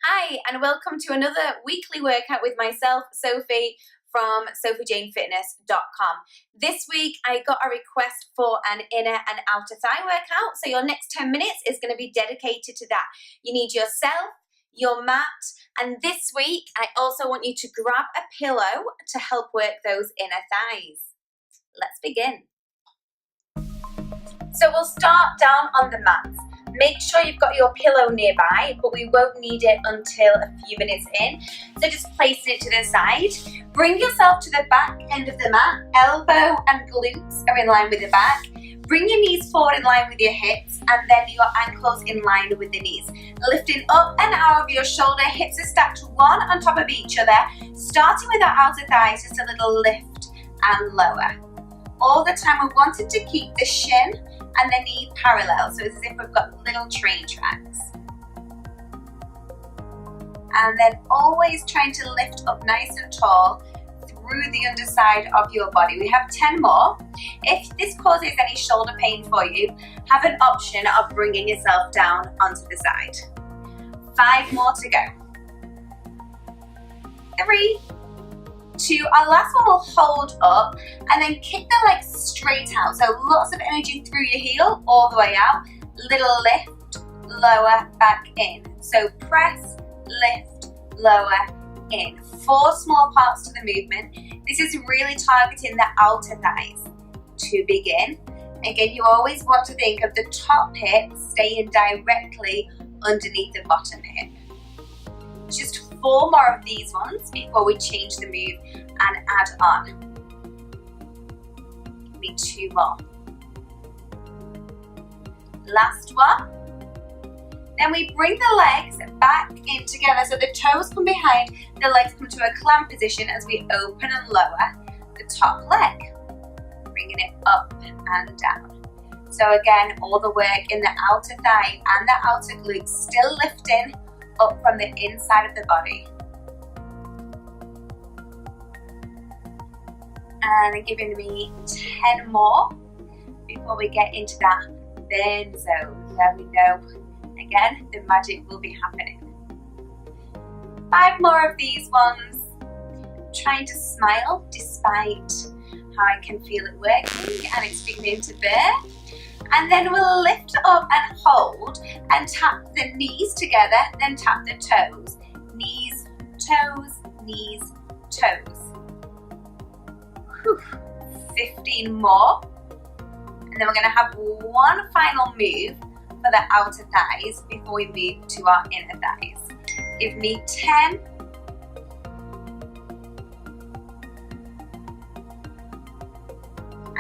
Hi, and welcome to another weekly workout with myself, Sofie, from SofieJayneFitness.com. This week, I got a request for an inner and outer thigh workout, so your next 10 minutes is going to be dedicated to that. You need yourself, your mat, and this week, I also want you to grab a pillow to help work those inner thighs. Let's begin. So we'll start down on the mat. Make sure you've got your pillow nearby, but we won't need it until a few minutes in. So just place it to the side. Bring yourself to the back end of the mat. Elbow and glutes are in line with the back. Bring your knees forward in line with your hips, and then your ankles in line with the knees. Lifting up and out of your shoulder, hips are stacked one on top of each other. Starting with our outer thighs, just a little lift and lower. All the time we wanted to keep the shin and the knee parallel, so it's as if we've got little train tracks. And then always trying to lift up nice and tall through the underside of your body. We have 10 more. If this causes any shoulder pain for you, have an option of bringing yourself down onto the side. 5 more to go. 3, 2, our last one will hold up and then kick the legs straight out. So lots of energy through your heel, all the way out. Little lift, lower, back in. So press, lift, lower, in. 4 small parts to the movement. This is really targeting the outer thighs. To begin, again, you always want to think of the top hip staying directly underneath the bottom hip. Just 4 more of these ones before we change the move and add on. Give me 2 more. Last one. Then we bring the legs back in together so the toes come behind, the legs come to a clamp position as we open and lower the top leg. Bringing it up and down. So again, all the work in the outer thigh and the outer glutes, still lifting up from the inside of the body. And giving me 10 more before we get into that burn zone where we know, again, the magic will be happening. 5 more of these ones. Trying to smile despite how I can feel it working and it's beginning to burn. And then we'll lift up and hold and tap the knees together, then tap the toes. Knees, toes, knees, toes. Whew. 15 more. And then we're going to have one final move for the outer thighs before we move to our inner thighs. Give me 10.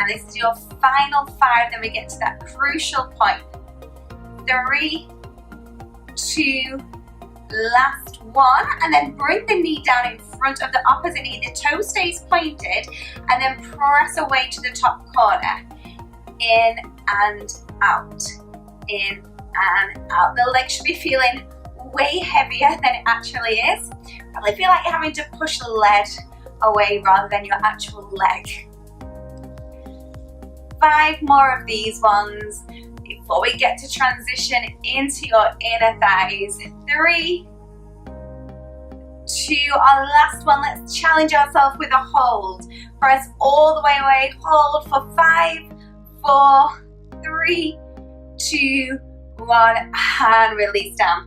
And this is your final 5, then we get to that crucial point. 3, 2, last one, and then bring the knee down in front of the opposite knee. The toe stays pointed, and then press away to the top corner. In and out. In and out. The leg should be feeling way heavier than it actually is. Probably feel like you're having to push lead away rather than your actual leg. 5 more of these ones before we get to transition into your inner thighs. 3, 2, our last one. Let's challenge ourselves with a hold. Press all the way away. Hold for 5, 4, 3, 2, 1, and release down.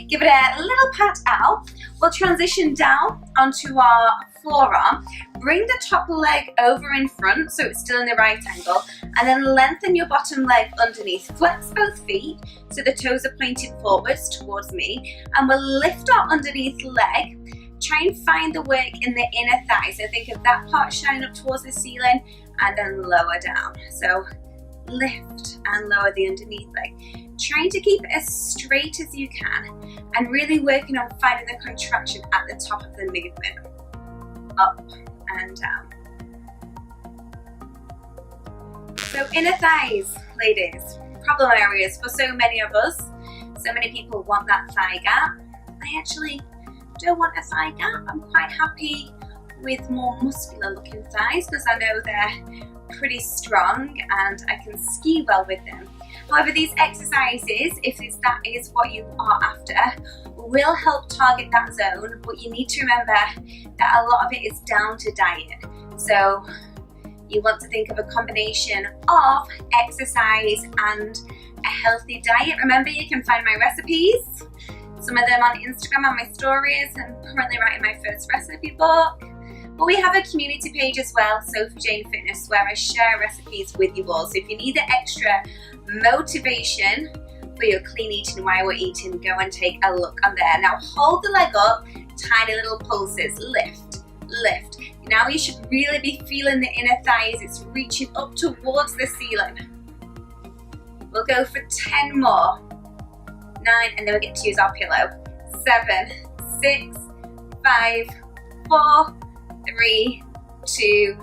Give it a little pat out. We'll transition down onto our forearm. Bring the top leg over in front so it's still in the right angle, and then lengthen your bottom leg underneath. Flex both feet so the toes are pointed forwards towards me, and we'll lift our underneath leg. Try and find the work in the inner thigh. So think of that part shining up towards the ceiling and then lower down. So lift and lower the underneath leg. Trying to keep it as straight as you can and really working on finding the contraction at the top of the movement. Up and down. So inner thighs, ladies, problem areas for so many of us. So many people want that thigh gap. I actually don't want a thigh gap. I'm quite happy with more muscular looking thighs because I know they're pretty strong and I can ski well with them. However, these exercises, if that is what you are after, will help target that zone, but you need to remember that a lot of it is down to diet. So you want to think of a combination of exercise and a healthy diet. Remember, you can find my recipes, some of them on Instagram on my stories. I'm currently writing my first recipe book. But we have a community page as well, Sofie Jayne Fitness, where I share recipes with you all. So if you need the extra motivation for your clean eating while we're eating, go and take a look on there. Now hold the leg up, tiny little pulses, lift, lift. Now you should really be feeling the inner thighs. It's reaching up towards the ceiling. We'll go for 10 more. 9, and then we get to use our pillow. 7, 6, 5, 4, 3, 2,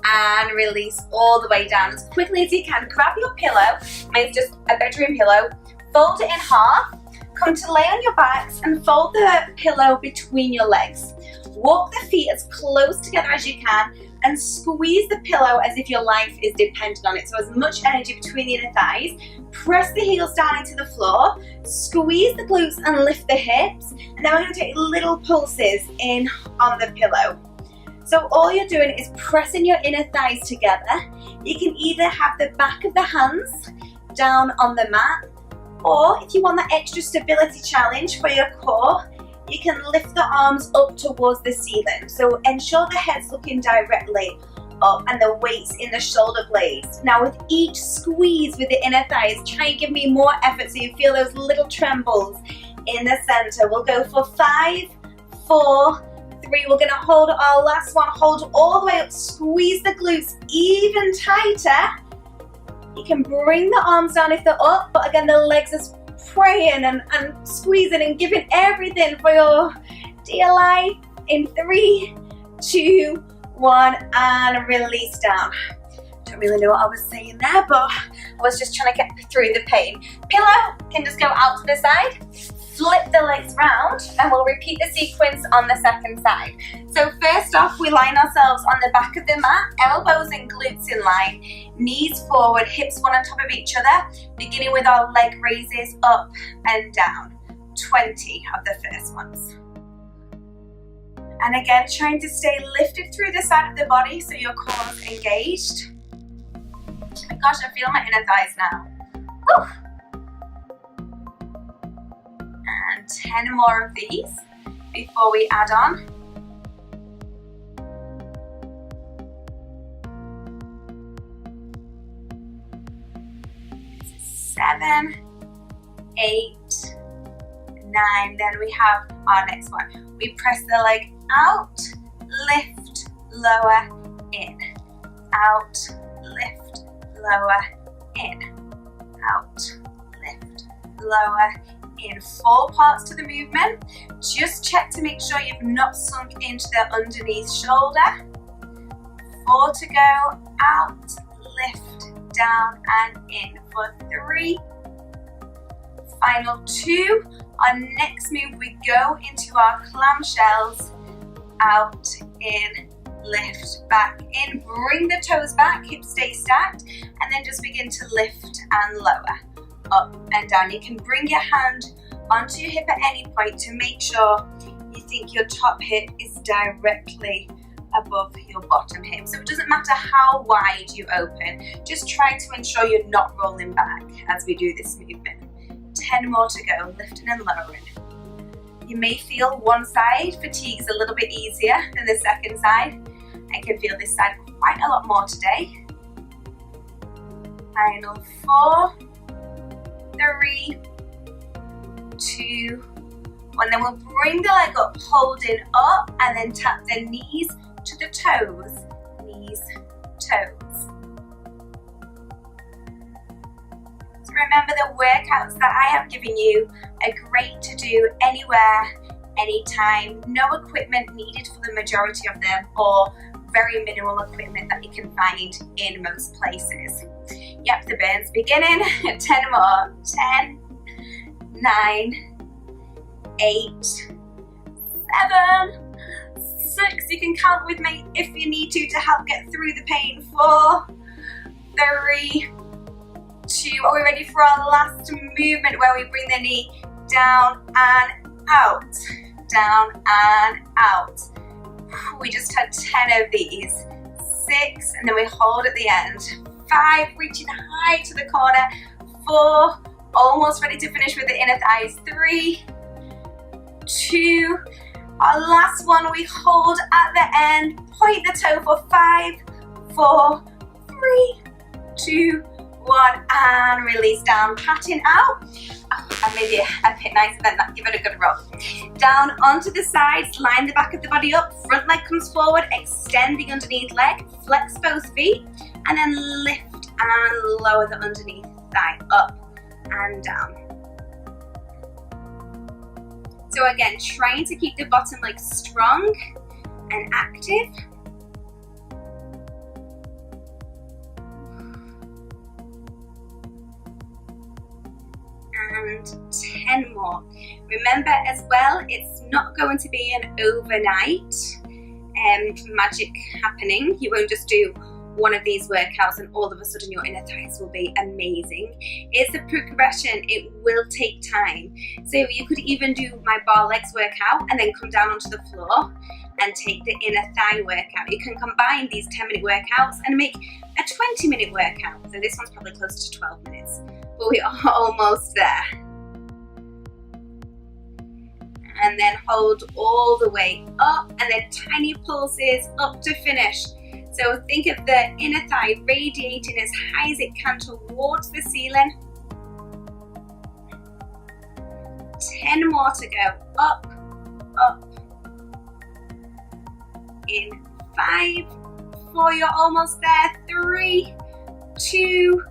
and release all the way down as quickly as you can. Grab your pillow, mine's just a bedroom pillow, fold it in half, come to lay on your backs and fold the pillow between your legs. Walk the feet as close together as you can and squeeze the pillow as if your life is dependent on it. So as much energy between the inner thighs. Press the heels down into the floor, squeeze the glutes and lift the hips, and then we're going to take little pulses in on the pillow. So all you're doing is pressing your inner thighs together. You can either have the back of the hands down on the mat, or if you want that extra stability challenge for your core, you can lift the arms up towards the ceiling. So ensure the head's looking directly up and the weight's in the shoulder blades. Now with each squeeze with the inner thighs, try and give me more effort so you feel those little trembles in the center. We'll go for 5, 4, 3. We're gonna hold our last one. Hold all the way up, squeeze the glutes even tighter. You can bring the arms down if they're up, but again, the legs are praying and squeezing and giving everything for your dear life. In 3, 2, 1, and release down. Don't really know what I was saying there, but I was just trying to get through the pain. Pillow can just go out to the side, flip the legs round, and we'll repeat the sequence on the second side. So first off, we line ourselves on the back of the mat, elbows and glutes in line, knees forward, hips one on top of each other, beginning with our leg raises up and down. 20 of the first ones. And again, trying to stay lifted through the side of the body so your core's engaged. Oh my gosh, I feel my inner thighs now. Woo. And 10 more of these before we add on. 7, 8, 9. Then we have our next one. We press the leg out, lift, lower, in. Out, lift, lower, in. Out, lift, lower, in. 4 parts to the movement. Just check to make sure you've not sunk into the underneath shoulder. 4 to go. Out, lift, down and in. For 3. Final 2. Our next move, we go into our clamshells. Out, in, lift, back, in. Bring the toes back, hips stay stacked, and then just begin to lift and lower, up and down. You can bring your hand onto your hip at any point to make sure you think your top hip is directly above your bottom hip. So it doesn't matter how wide you open, just try to ensure you're not rolling back as we do this movement. 10 more to go, lifting and lowering. You may feel one side fatigues a little bit easier than the second side. I can feel this side quite a lot more today. Final 4, 3, 2, 1. Then we'll bring the leg up, holding up, and then tap the knees to the toes. Knees, toes. So remember, the workouts that I have given you are great to do anywhere, anytime. No equipment needed for the majority of them, or very minimal equipment that you can find in most places. Yep, the burn's beginning. 10 more. 10, 9, 8, 7, 6. You can count with me if you need to help get through the pain. 4, 3, 2. Are we ready for our last movement where we bring the knee down and out, down and out. We just had 10 of these. 6, and then we hold at the end. 5, reaching high to the corner. 4, almost ready to finish with the inner thighs. 3, 2, our last one, we hold at the end, point the toe for 5, 4, 3, 2, 1, and release down, patting out. And maybe a bit nicer than that, give it a good rub. Down onto the sides, line the back of the body up, front leg comes forward, extend the underneath leg, flex both feet, and then lift and lower the underneath thigh up and down. So again, trying to keep the bottom leg strong and active. And 10 more. Remember as well, it's not going to be an overnight magic happening. You won't just do one of these workouts and all of a sudden your inner thighs will be amazing. It's a progression, it will take time. So you could even do my bar legs workout and then come down onto the floor and take the inner thigh workout. You can combine these 10-minute workouts and make a 20-minute workout. So this one's probably closer to 12 minutes, but we are almost there. And then hold all the way up and then tiny pulses up to finish. So think of the inner thigh radiating as high as it can towards the ceiling. 10 more to go. Up, up. In 5, 4, you're almost there. 3, 2,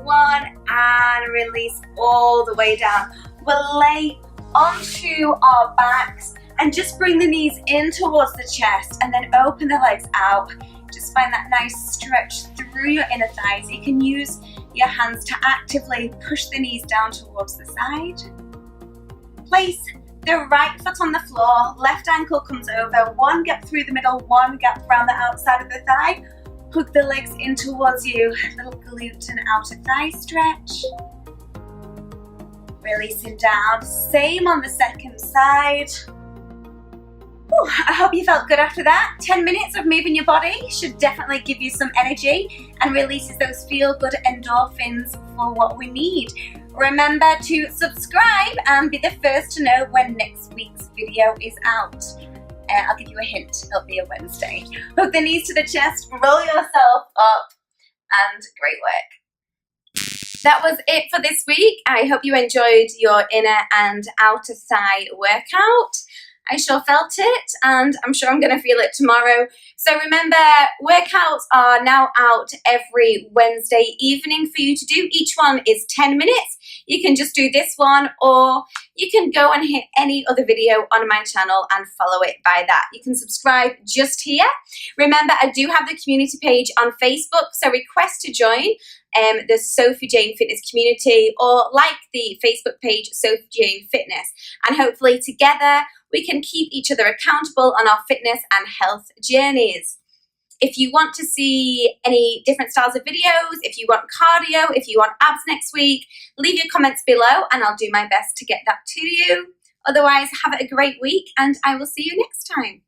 1, and release all the way down. We'll lay onto our backs and just bring the knees in towards the chest and then open the legs out. Just find that nice stretch through your inner thighs. You can use your hands to actively push the knees down towards the side. Place the right foot on the floor, left ankle comes over, one gap through the middle, one gap around the outside of the thigh. Hook the legs in towards you, little glute and outer thigh stretch. Releasing down, same on the second side. Ooh, I hope you felt good after that. 10 minutes of moving your body should definitely give you some energy and releases those feel-good endorphins for what we need. Remember to subscribe and be the first to know when next week's video is out. I'll give you a hint, it'll be a Wednesday. Hook the knees to the chest, roll yourself up, and great work. That was it for this week. I hope you enjoyed your inner and outer thigh workout. I sure felt it, and I'm sure I'm going to feel it tomorrow. So remember, workouts are now out every Wednesday evening for you to do. Each one is 10 minutes. You can just do this one, or you can go and hit any other video on my channel and follow it by that. You can subscribe just here. Remember, I do have the community page on Facebook, so request to join the Sofie Jayne Fitness community, or like the Facebook page Sofie Jayne Fitness, and hopefully together we can keep each other accountable on our fitness and health journeys. If you want to see any different styles of videos, if you want cardio, if you want abs next week, leave your comments below and I'll do my best to get that to you. Otherwise, have a great week and I will see you next time.